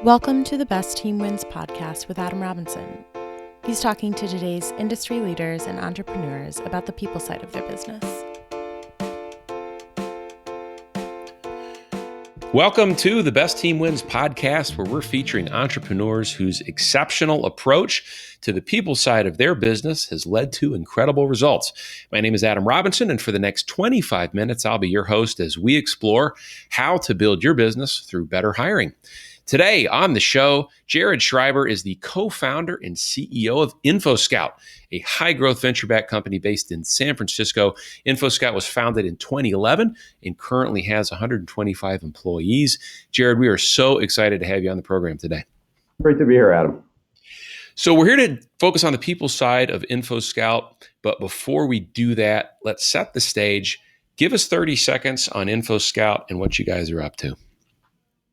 Welcome to the Best Team Wins podcast with Adam Robinson. He's talking to today's industry leaders and entrepreneurs about the people side of their business. Welcome to the Best Team Wins podcast, where we're featuring entrepreneurs whose exceptional approach to the people side of their business has led to incredible results. My name is Adam Robinson, and for the next 25 minutes, I'll be your host as we explore how to build your business through better hiring. Today on the show, Jared Schrieber is the co-founder and CEO of InfoScout, a high-growth venture-backed company based in San Francisco. InfoScout was founded in 2011 and currently has 125 employees. Jared, we are so excited to have you on the program today. Great to be here, Adam. So we're here to focus on the people side of InfoScout, but before we do that, let's set the stage. Give us 30 seconds on InfoScout and what you guys are up to.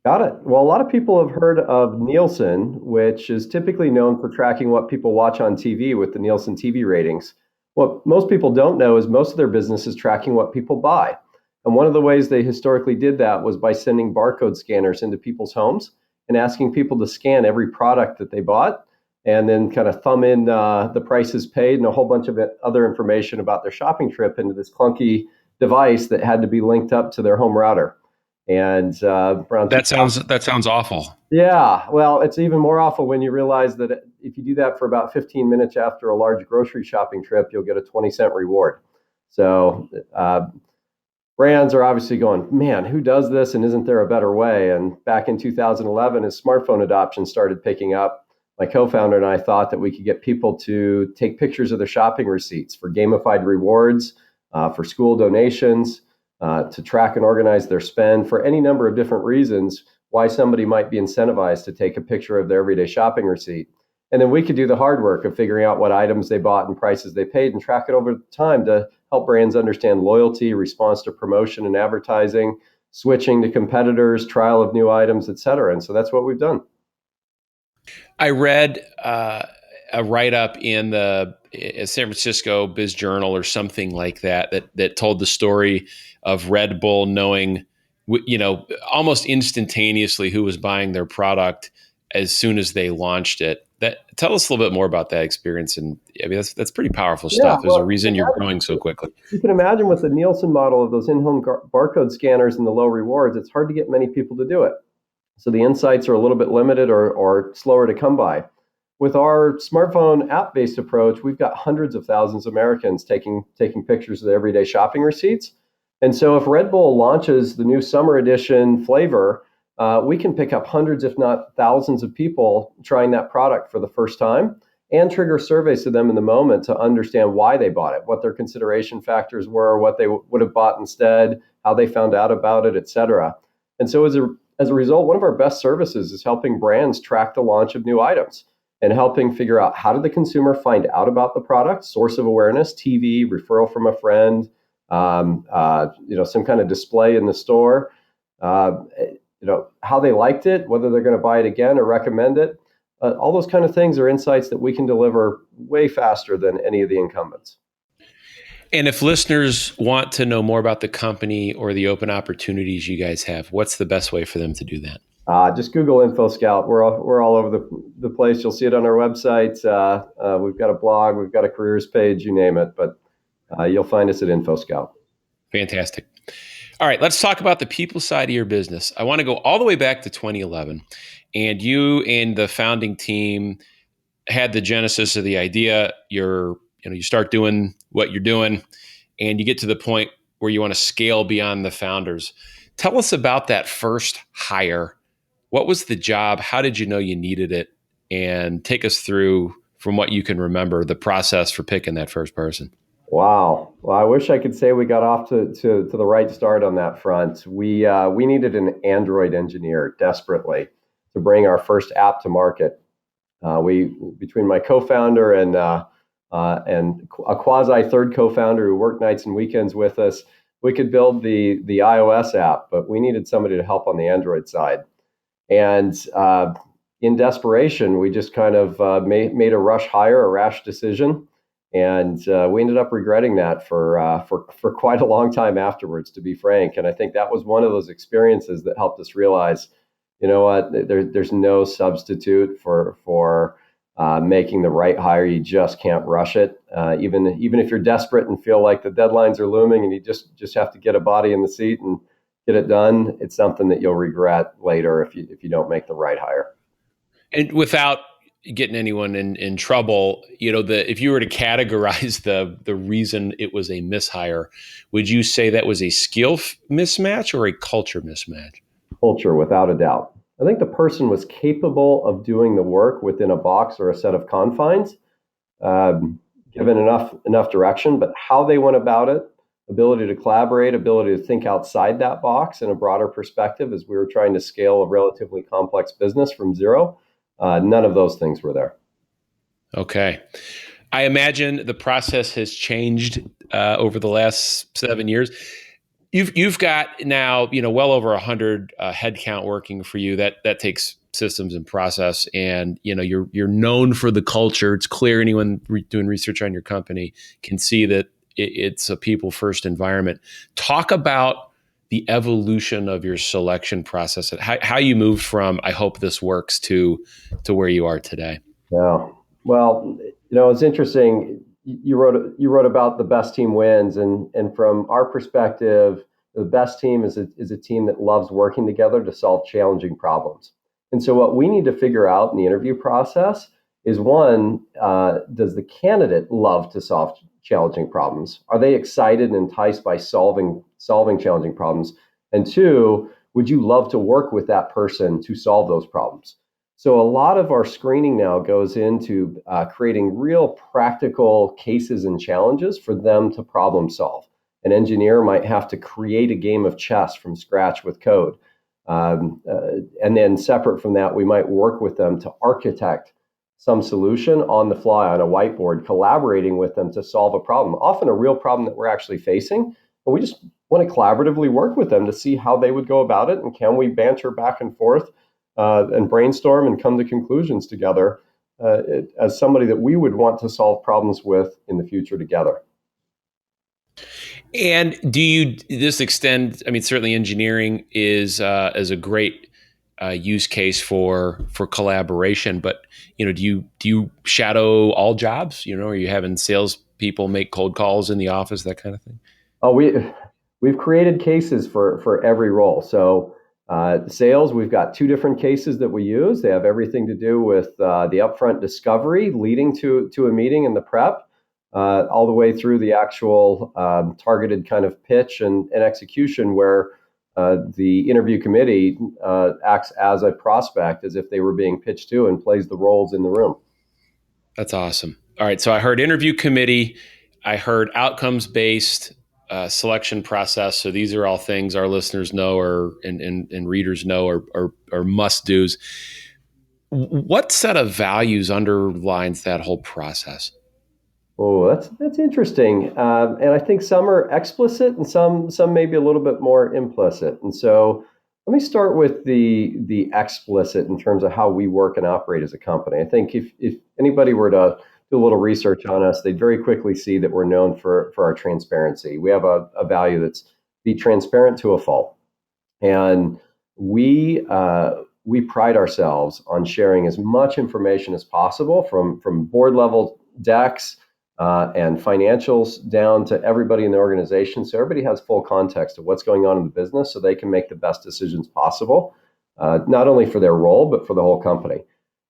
Got it. Well, a lot of people have heard of Nielsen, which is typically known for tracking what people watch on TV with the Nielsen TV ratings. What most people don't know is most of their business is tracking what people buy. And one of the ways they historically did that was by sending barcode scanners into people's homes and asking people to scan every product that they bought and then kind of thumb in the prices paid and a whole bunch of other information about their shopping trip into this clunky device that had to be linked up to their home router. And that sounds awful. Yeah, well, it's even more awful when you realize that if you do that for about 15 minutes after a large grocery shopping trip, you'll get a 20-cent reward. So brands are obviously going, man, who does this, and isn't there a better way? And back in 2011, as smartphone adoption started picking up, my co-founder and I thought that we could get people to take pictures of their shopping receipts for gamified rewards, for school donations, to track and organize their spend for any number of different reasons why somebody might be incentivized to take a picture of their everyday shopping receipt. And then we could do the hard work of figuring out what items they bought and prices they paid and track it over time to help brands understand loyalty, response to promotion and advertising, switching to competitors, trial of new items, et cetera. And so that's what we've done. I read a write-up in the San Francisco Biz Journal or something like that told the story of Red Bull knowing, almost instantaneously who was buying their product as soon as they launched it. Tell us a little bit more about that experience. And I mean, that's pretty powerful stuff. There's a reason you're growing so quickly. You can imagine with the Nielsen model of those in-home barcode scanners and the low rewards, it's hard to get many people to do it. So the insights are a little bit limited or slower to come by. With our smartphone app-based approach, we've got hundreds of thousands of Americans taking pictures of their everyday shopping receipts. And so if Red Bull launches the new summer edition flavor, we can pick up hundreds, if not thousands of people trying that product for the first time and trigger surveys to them in the moment to understand why they bought it, what their consideration factors were, what they would have bought instead, how they found out about it, et cetera. And so as a result, one of our best services is helping brands track the launch of new items and helping figure out how did the consumer find out about the product, source of awareness, TV, referral from a friend, some kind of display in the store, how they liked it, whether they're going to buy it again or recommend it. All those kind of things are insights that we can deliver way faster than any of the incumbents. And if listeners want to know more about the company or the open opportunities you guys have, what's the best way for them to do that? Just Google InfoScout. We're all over the place. You'll see it on our website. We've got a blog. We've got a careers page. You name it. But you'll find us at InfoScout. Fantastic. All right, let's talk about the people side of your business. I want to go all the way back to 2011. And you and the founding team had the genesis of the idea. You start doing what you're doing, and you get to the point where you want to scale beyond the founders. Tell us about that first hire. What was the job? How did you know you needed it? And take us through, from what you can remember, the process for picking that first person. Wow. Well, I wish I could say we got off to the right start on that front. We needed an Android engineer desperately to bring our first app to market. Between my co-founder and a quasi third co-founder who worked nights and weekends with us, we could build the iOS app, but we needed somebody to help on the Android side. And in desperation, we just kind of made a rash decision. And we ended up regretting that for quite a long time afterwards, to be frank. And I think that was one of those experiences that helped us realize you know what, there's no substitute for making the right hire. You just can't rush it. Even if you're desperate and feel like the deadlines are looming and you just have to get a body in the seat and get it done, it's something that you'll regret later if you don't make the right hire. And without getting anyone in trouble, if you were to categorize the reason it was a mishire, would you say that was a skill mismatch or a culture mismatch? Culture, without a doubt. I think the person was capable of doing the work within a box or a set of confines, um, given enough direction, but how they went about it, ability to collaborate, ability to think outside that box in a broader perspective as we were trying to scale a relatively complex business from zero, none of those things were there. Okay. I imagine the process has changed over the last 7 years. You've got now, well over 100 headcount working for you. That takes systems and process, and you're known for the culture. It's clear anyone doing research on your company can see that it's a people first environment. Talk about the evolution of your selection process and how you moved from "I hope this works" to where you are today. Yeah. Well, it's interesting. You wrote about the best team wins, and from our perspective, the best team is a team that loves working together to solve challenging problems. And so, what we need to figure out in the interview process is one: does the candidate love to solve challenging problems? Are they excited and enticed by solving challenging problems? And two, would you love to work with that person to solve those problems? So a lot of our screening now goes into creating real practical cases and challenges for them to problem solve. An engineer might have to create a game of chess from scratch with code. And then separate from that, we might work with them to architect some solution on the fly on a whiteboard, collaborating with them to solve a problem, often a real problem that we're actually facing. And we just want to collaboratively work with them to see how they would go about it. And can we banter back and forth and brainstorm and come to conclusions together as somebody that we would want to solve problems with in the future together. And do you this extend? I mean, certainly engineering is a great use case for collaboration. But do you shadow all jobs? Are you having salespeople make cold calls in the office, that kind of thing? Oh, we've created cases for every role. So sales, we've got two different cases that we use. They have everything to do with the upfront discovery leading to a meeting and the prep, all the way through the actual targeted kind of pitch and execution where the interview committee acts as a prospect as if they were being pitched to and plays the roles in the room. That's awesome. All right. So I heard interview committee. I heard outcomes based selection process. So these are all things our listeners know and readers know or must do's. What set of values underlines that whole process? Oh, that's interesting, and I think some are explicit and some maybe a little bit more implicit. And so, let me start with the explicit in terms of how we work and operate as a company. I think if anybody were to do a little research on us, they'd very quickly see that we're known for our transparency. We have a value that's be transparent to a fault, and we pride ourselves on sharing as much information as possible from board level decks and financials down to everybody in the organization. So everybody has full context of what's going on in the business so they can make the best decisions possible, not only for their role, but for the whole company.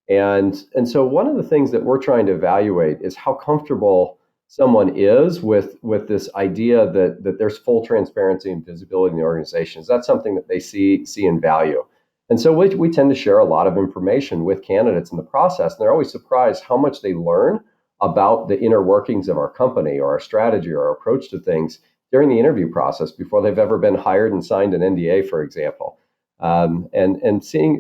And so one of the things that we're trying to evaluate is how comfortable someone is with this idea that there's full transparency and visibility in the organization. Is that something that they see and value? And so we tend to share a lot of information with candidates in the process, and they're always surprised how much they learn about the inner workings of our company or our strategy or our approach to things during the interview process before they've ever been hired and signed an NDA, for example. And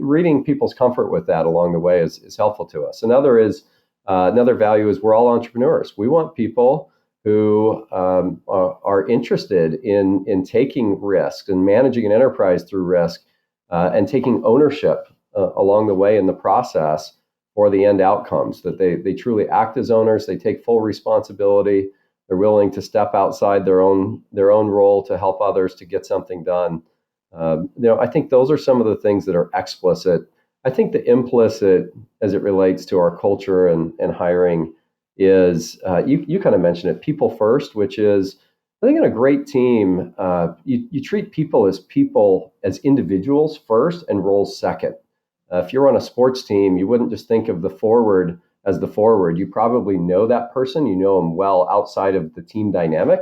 reading people's comfort with that along the way is helpful to us. Another value is we're all entrepreneurs. We want people who are interested in taking risks and managing an enterprise through risk and taking ownership along the way in the process for the end outcomes, that they truly act as owners, they take full responsibility, they're willing to step outside their own role to help others to get something done. I think those are some of the things that are explicit. I think the implicit, as it relates to our culture and hiring, is you kind of mentioned it, people first, which is, I think in a great team, you treat people as individuals first and roles second. If you're on a sports team, you wouldn't just think of the forward as the forward. You probably know that person, you know them well outside of the team dynamic,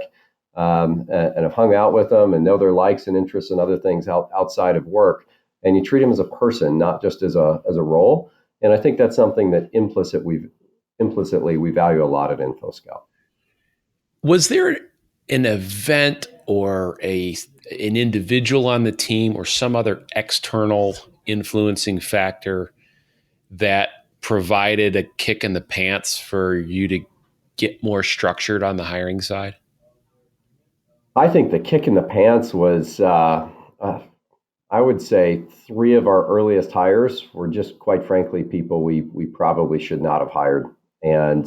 and have hung out with them and know their likes and interests and other things outside of work. And you treat them as a person, not just as a role. And I think that's something that implicitly we value a lot at InfoScout. Was there an event or an individual on the team or some other external influencing factor that provided a kick in the pants for you to get more structured on the hiring side? I think the kick in the pants was, I would say, three of our earliest hires were just, quite frankly, people we probably should not have hired, and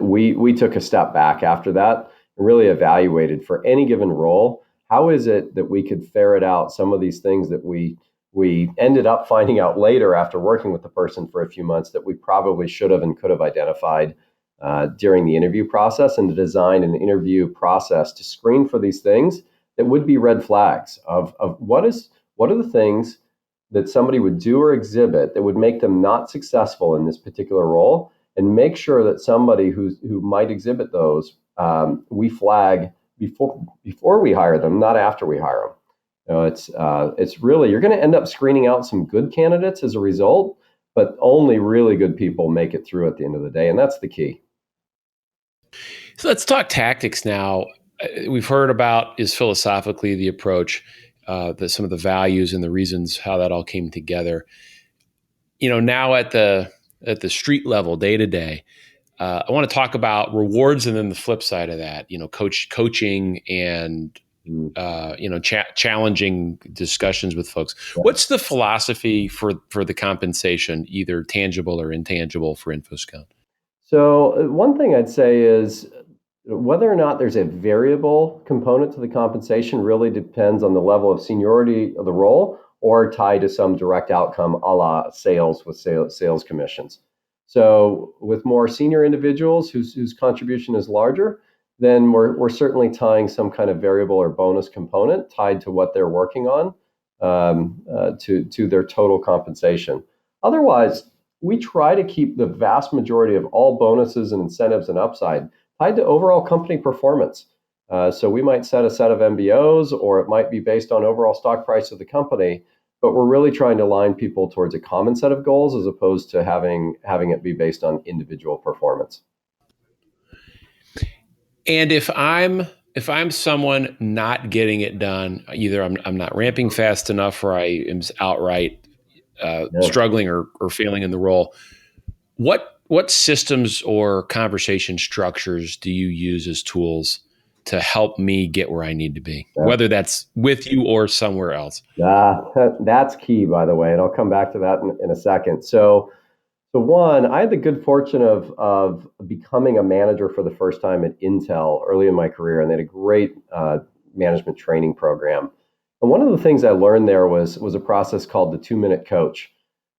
we took a step back after that and really evaluated for any given role, how is it that we could ferret out some of these things that we ended up finding out later after working with the person for a few months that we probably should have and could have identified during the interview process, and to design an interview process to screen for these things that would be red flags of what are the things that somebody would do or exhibit that would make them not successful in this particular role, and make sure that somebody who might exhibit those, we flag before we hire them, not after we hire them. It's really, you're going to end up screening out some good candidates as a result, but only really good people make it through at the end of the day, and that's the key. So let's talk tactics now. We've heard about is philosophically the approach, some of the values and the reasons how that all came together. Now at the street level, day to day, I want to talk about rewards, and then the flip side of that, coaching and challenging discussions with folks. Yeah. What's the philosophy for the compensation, either tangible or intangible, for InfoScout? So one thing I'd say is whether or not there's a variable component to the compensation really depends on the level of seniority of the role, or tied to some direct outcome, a la sales with sales commissions. So with more senior individuals whose contribution is larger, then we're certainly tying some kind of variable or bonus component tied to what they're working on, to their total compensation. Otherwise, we try to keep the vast majority of all bonuses and incentives and upside tied to overall company performance. So we might set a set of MBOs, or it might be based on overall stock price of the company, but we're really trying to align people towards a common set of goals as opposed to having it be based on individual performance. And if I'm someone not getting it done, either I'm not ramping fast enough, or I am outright struggling or failing in the role, what systems or conversation structures do you use as tools to help me get where I need to be, whether that's with you or somewhere else? That's key, by the way, and I'll come back to that in a second. So one, I had the good fortune of becoming a manager for the first time at Intel early in my career, and they had a great management training program. And one of the things I learned there was a process called the 2-minute coach,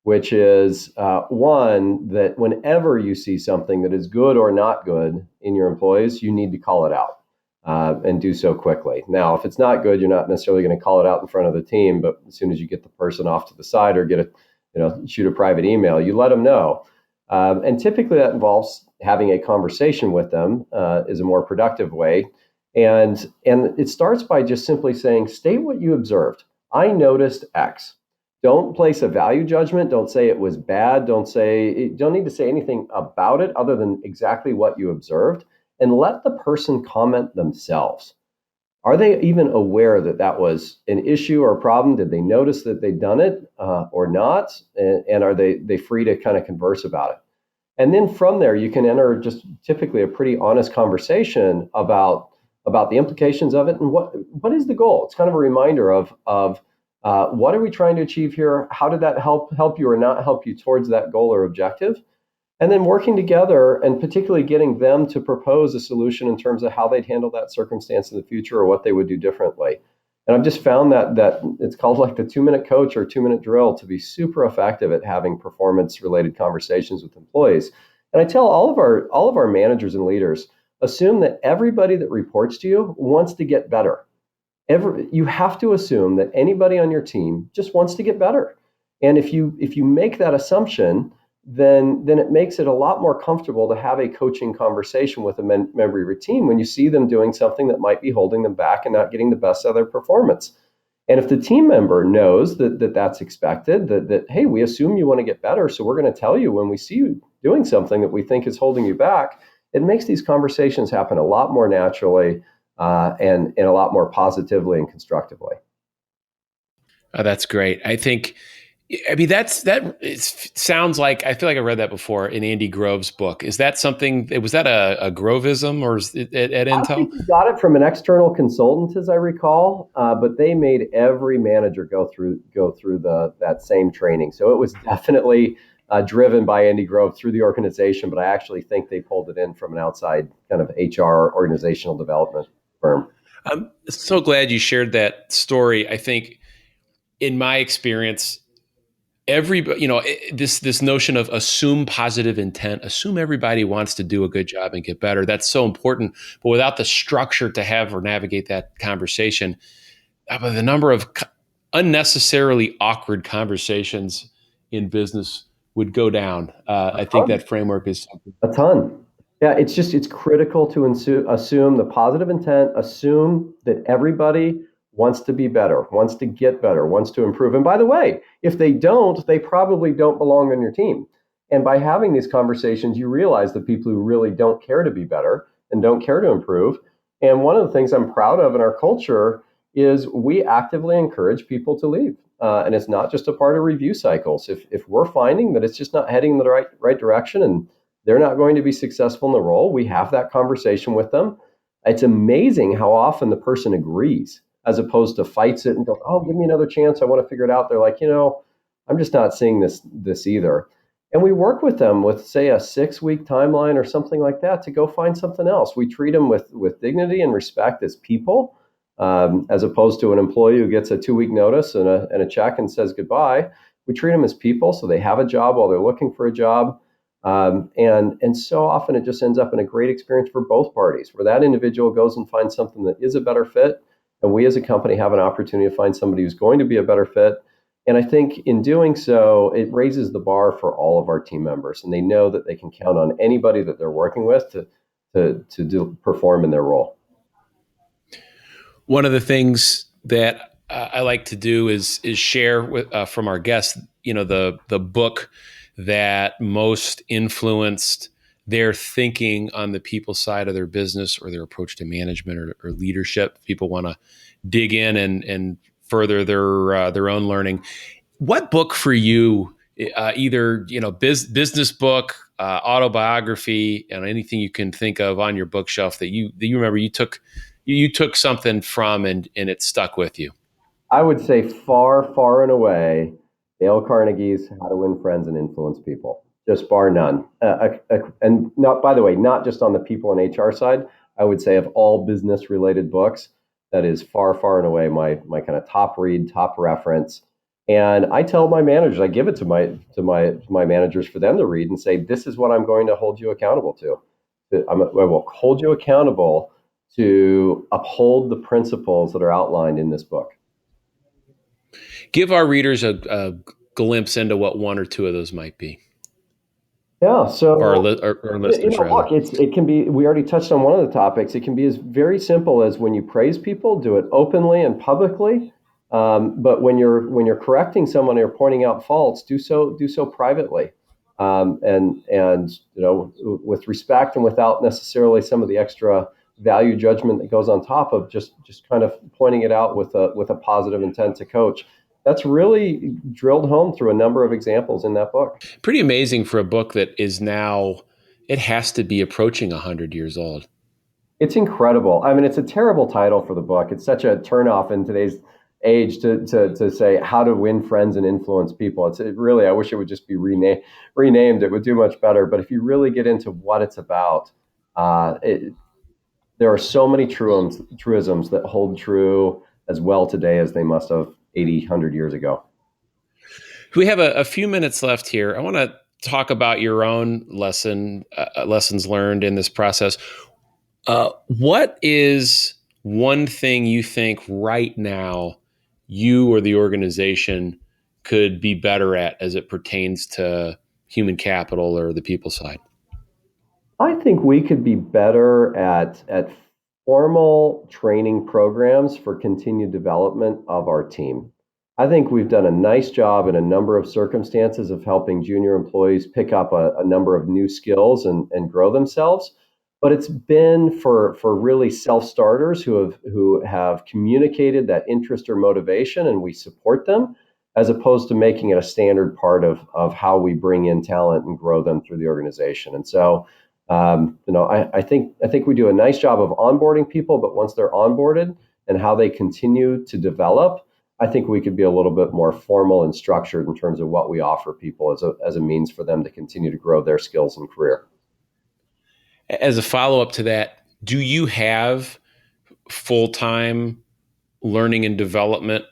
which is one, that whenever you see something that is good or not good in your employees, you need to call it out, and do so quickly. Now, if it's not good, you're not necessarily going to call it out in front of the team, but as soon as you get the person off to the side or shoot a private email, you let them know. And typically that involves having a conversation with them, is a more productive way. And it starts by just simply saying, state what you observed. I noticed X. Don't place a value judgment. Don't say it was bad. Don't need to say anything about it other than exactly what you observed, and let the person comment themselves. Are they even aware that was an issue or a problem? Did they notice that they'd done it or not? And are they free to kind of converse about it? And then from there, you can enter just typically a pretty honest conversation about the implications of it and what is the goal. It's kind of a reminder of what are we trying to achieve here? How did that help you or not help you towards that goal or objective? And then working together, and particularly getting them to propose a solution in terms of how they'd handle that circumstance in the future or what they would do differently. And I've just found that it's called like the 2-minute coach or 2-minute drill to be super effective at having performance related conversations with employees. And I tell all of our managers and leaders, assume that everybody that reports to you wants to get better. You have to assume that anybody on your team just wants to get better. And if you make that assumption, then it makes it a lot more comfortable to have a coaching conversation with a member of your team when you see them doing something that might be holding them back and not getting the best out of their performance. And if the team member knows that that's expected, that hey, we assume you want to get better, so we're going to tell you when we see you doing something that we think is holding you back, it makes these conversations happen a lot more naturally and a lot more positively and constructively. Oh, that's great. It sounds like, I feel like I read that before in Andy Grove's book. Is that something, was that a Grovism or is it at Intel? I think we got it from an external consultant, as I recall, but they made every manager go through that same training. So it was definitely driven by Andy Grove through the organization, but I actually think they pulled it in from an outside kind of HR organizational development firm. I'm so glad you shared that story. I think in my experience, this notion of assume positive intent, assume everybody wants to do a good job and get better. That's so important. But without the structure to have or navigate that conversation, the number of unnecessarily awkward conversations in business would go down. I think that framework is a ton. Yeah, it's critical to assume the positive intent, assume that everybody wants to be better, wants to get better, wants to improve. And by the way, if they don't, they probably don't belong on your team. And by having these conversations, you realize the people who really don't care to be better and don't care to improve. And one of the things I'm proud of in our culture is we actively encourage people to leave. And it's not just a part of review cycles. If we're finding that it's just not heading in the right direction and they're not going to be successful in the role, we have that conversation with them. It's amazing how often the person agrees as opposed to fights it and go, oh, give me another chance. I want to figure it out. They're like, I'm just not seeing this either. And we work with them with, say, a 6-week timeline or something like that to go find something else. We treat them with dignity and respect as people, as opposed to an employee who gets a 2-week notice and a check and says goodbye. We treat them as people, so they have a job while they're looking for a job. And so often it just ends up in a great experience for both parties, where that individual goes and finds something that is a better fit, and we as a company have an opportunity to find somebody who's going to be a better fit. And I think in doing so, it raises the bar for all of our team members, and they know that they can count on anybody that they're working with to perform in their role. One of the things that I like to do is share from our guests, the book that most influenced their thinking on the people side of their business or their approach to management or leadership. People want to dig in and further their own learning. What book for you, either business book, autobiography, and anything you can think of on your bookshelf that you remember you took something from and it stuck with you? I would say far and away, Dale Carnegie's How to Win Friends and Influence People, just bar none. And not, by the way, not just on the people and HR side. I would say of all business related books, that is far and away my kind of top read, top reference. And I tell my managers, I give it to my managers for them to read and say, this is what I'm going to hold you accountable to. I will hold you accountable to uphold the principles that are outlined in this book. Give our readers a glimpse into what one or two of those might be. Yeah, so our listeners, look, it can be. We already touched on one of the topics. It can be as very simple as when you praise people, do it openly and publicly. But when you're correcting someone or you're pointing out faults, do so privately, and with respect and without necessarily some of the extra value judgment that goes on top of just kind of pointing it out with a positive intent to coach. That's really drilled home through a number of examples in that book. Pretty amazing for a book that is now, it has to be approaching 100 years old. It's incredible. I mean, it's a terrible title for the book. It's such a turnoff in today's age to say how to win friends and influence people. I wish it would just be renamed. It would do much better. But if you really get into what it's about, there are so many truisms that hold true as well today as they must have 80, 100 years ago. We have a few minutes left here. I want to talk about your own lessons learned in this process. What is one thing you think right now you or the organization could be better at as it pertains to human capital or the people side? I think we could be better at formal training programs for continued development of our team. I think we've done a nice job in a number of circumstances of helping junior employees pick up a number of new skills and grow themselves. But it's been for really self-starters who have communicated that interest or motivation, and we support them, as opposed to making it a standard part of how we bring in talent and grow them through the organization. And so I think we do a nice job of onboarding people, but once they're onboarded and how they continue to develop, I think we could be a little bit more formal and structured in terms of what we offer people as a means for them to continue to grow their skills and career. As a follow-up to that, do you have full-time learning and development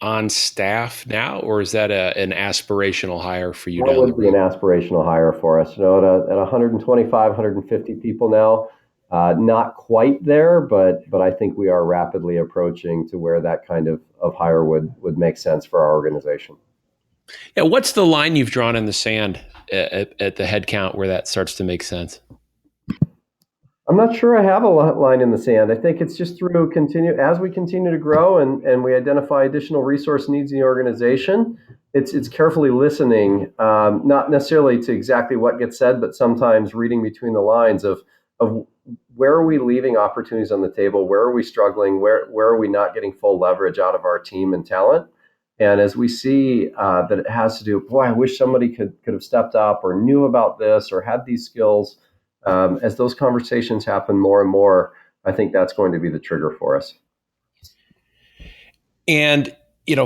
on staff now, or is that an aspirational hire for you? That would be an aspirational hire for us. At 125, 150 people now, not quite there, but I think we are rapidly approaching to where that kind of hire would make sense for our organization. Yeah, what's the line you've drawn in the sand at the head count where that starts to make sense? I'm not sure I have a line in the sand. I think it's just through as we continue to grow and we identify additional resource needs in the organization. It's carefully listening, not necessarily to exactly what gets said, but sometimes reading between the lines of where are we leaving opportunities on the table? Where are we struggling? Where are we not getting full leverage out of our team and talent? And as we see that it has to do, boy, I wish somebody could have stepped up or knew about this or had these skills. As those conversations happen more and more, I think that's going to be the trigger for us. And,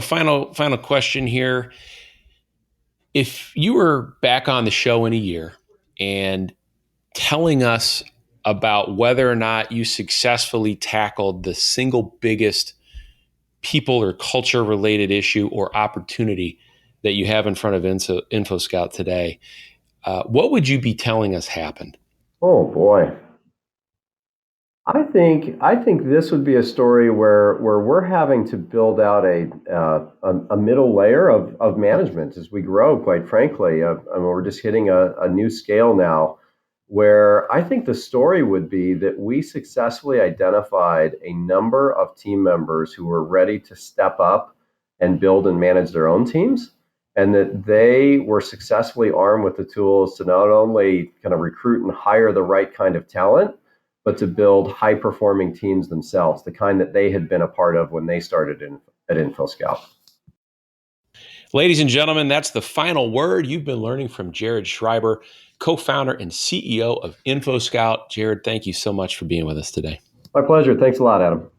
final question here. If you were back on the show in a year and telling us about whether or not you successfully tackled the single biggest people or culture related issue or opportunity that you have in front of InfoScout today, what would you be telling us happened? Oh boy. I think this would be a story where we're having to build out a middle layer of management as we grow, quite frankly. We're just hitting a new scale now where I think the story would be that we successfully identified a number of team members who were ready to step up and build and manage their own teams, and that they were successfully armed with the tools to not only kind of recruit and hire the right kind of talent, but to build high-performing teams themselves, the kind that they had been a part of when they started at InfoScout. Ladies and gentlemen, that's the final word. You've been learning from Jared Schrieber, co-founder and CEO of InfoScout. Jared, thank you so much for being with us today. My pleasure. Thanks a lot, Adam.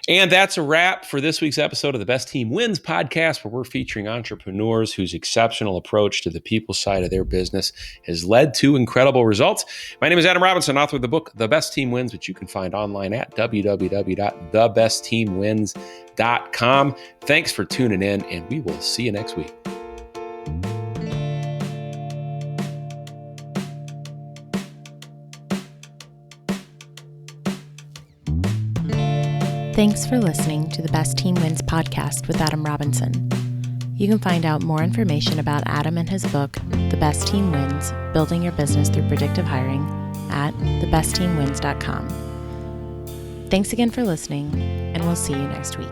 And that's a wrap for this week's episode of the Best Team Wins podcast, where we're featuring entrepreneurs whose exceptional approach to the people side of their business has led to incredible results. My name is Adam Robinson, author of the book, The Best Team Wins, which you can find online at www.thebestteamwins.com. Thanks for tuning in, and we will see you next week. Thanks for listening to the Best Team Wins podcast with Adam Robinson. You can find out more information about Adam and his book, The Best Team Wins, Building Your Business Through Predictive Hiring, at thebestteamwins.com. Thanks again for listening, and we'll see you next week.